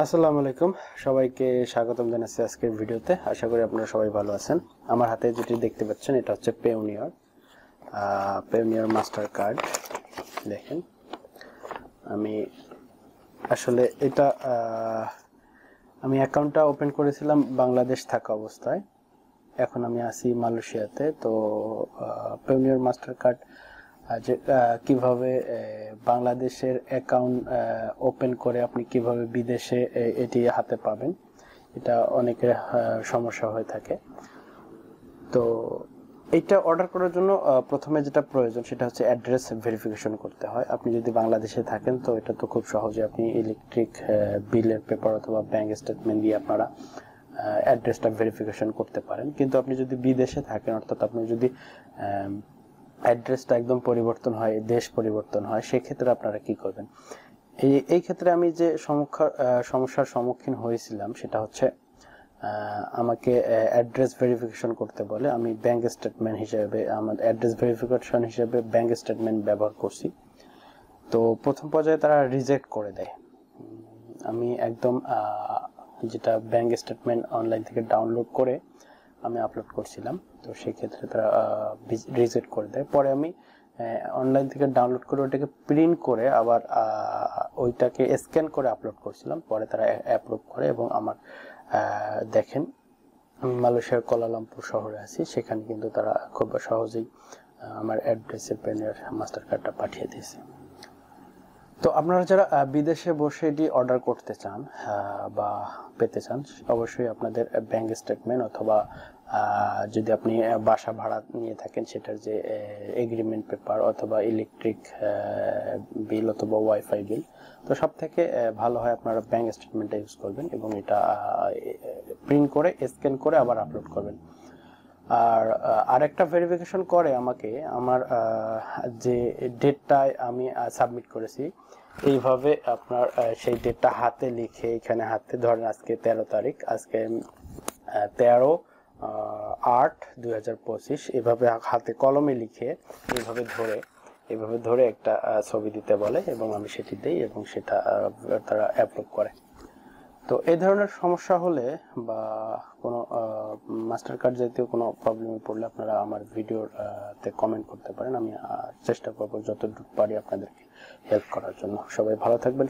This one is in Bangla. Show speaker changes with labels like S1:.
S1: আসসালামু আলাইকুম সবাইকে স্বাগতম জানাচ্ছি আজকের ভিডিওতে। আশা করি আপনারা সবাই ভালো আছেন। আমার হাতে যেটি দেখতে পাচ্ছেন এটা হচ্ছে পেওনিয়ার মাস্টার কার্ড। দেখেন, আমি আসলে এটা আমি অ্যাকাউন্টটা ওপেন করেছিলাম বাংলাদেশ থাকা অবস্থায়। এখন আমি আছি মালয়েশিয়াতে। তো পেওনিয়ার মাস্টার কার্ড যে কিভাবে বাংলাদেশের অ্যাকাউন্ট ওপেন করে আপনি কিভাবে বিদেশে এটি হাতে পাবেন, এটা অনেকের সমস্যা হয়ে থাকে। তো এইটা অর্ডার করার জন্য প্রথমে যেটা প্রয়োজন সেটা হচ্ছে অ্যাড্রেস ভেরিফিকেশন করতে হয়। আপনি যদি বাংলাদেশে থাকেন তো এটা তো খুব সহজে আপনি ইলেকট্রিক বিলের পেপার অথবা ব্যাংক স্টেটমেন্ট দিয়ে আপনারা অ্যাড্রেসটা ভেরিফিকেশন করতে পারেন। কিন্তু আপনি যদি বিদেশে থাকেন, অর্থাৎ আপনি যদি অ্যাড্রেসটা একদম পরিবর্তন হয়, দেশ পরিবর্তন হয়, সেক্ষেত্রে আপনারা কি করবেন? এই ক্ষেত্রে আমি যে সমস্যার সম্মুখীন হয়েছিলাম সেটা হচ্ছে আমাকে অ্যাড্রেস ভেরিফিকেশন করতে বলে। আমি ব্যাংক স্টেটমেন্ট হিসেবে, আমার অ্যাড্রেস ভেরিফিকেশন হিসেবে ব্যাংক স্টেটমেন্ট ব্যবহার করছি। তো প্রথম পর্যায়ে তারা রিজেক্ট করে দেয়। আমি একদম যেটা ব্যাংক স্টেটমেন্ট অনলাইন থেকে ডাউনলোড করে আমি আপলোড করছিলাম, তো সেই ক্ষেত্রে তারা রিজেক্ট করে দেয়। পরে আমি অনলাইন থেকে ডাউনলোড করে ওটাকে প্রিন্ট করে আবার ওইটাকে স্ক্যান করে আপলোড করছিলাম। পরে তারা অ্যাপ্রুভ করে এবং আমার দেখেন, আমি মালয়েশিয়ার কুয়ালালামপুর শহরে আছি, সেখানে কিন্তু তারা খুব সহজেই আমার অ্যাড্রেসে পেনের মাস্টার কার্ডটা পাঠিয়ে দিয়েছে। তো আপনারা যারা বিদেশে বসে এটি অর্ডার করতে চান বা পেতে চান, অবশ্যই আপনাদের ব্যাংক স্টেটমেন্ট অথবা যদি আপনি বাসা ভাড়া নিয়ে থাকেন সেটার যে এগ্রিমেন্ট পেপার অথবা ইলেকট্রিক বিল অথবা ওয়াইফাই বিল, তো সব থেকে ভালো হয় আপনারা ব্যাংক স্টেটমেন্টটা ইউজ করবেন এবং এটা প্রিন্ট করে স্ক্যান করে আবার আপলোড করবেন। আর আরেকটা ভেরিফিকেশন করে আমাকে আমার যে ডেটটায় আমি সাবমিট করেছি, এইভাবে আপনার সেই ডেটটা হাতে লিখে, এখানে হাতে ধরেন আজকে 13 তারিখ, আজকে 13/8/2025, এভাবে হাতে কলমে লিখে এইভাবে ধরে একটা ছবি দিতে বলে এবং আমি সেটি দেই এবং সেটা তারা অ্যাপ্রুভ করে। তো এই ধরনের সমস্যা হলে বা কোনো মাস্টার কার্ড জাতীয় কোনো প্রবলেমে পড়লে আপনারা আমার ভিডিওতে কমেন্ট করতে পারেন। আমি চেষ্টা করব যতটুকু পারি আপনাদেরকে হেল্প করার জন্য। সবাই ভালো থাকবেন,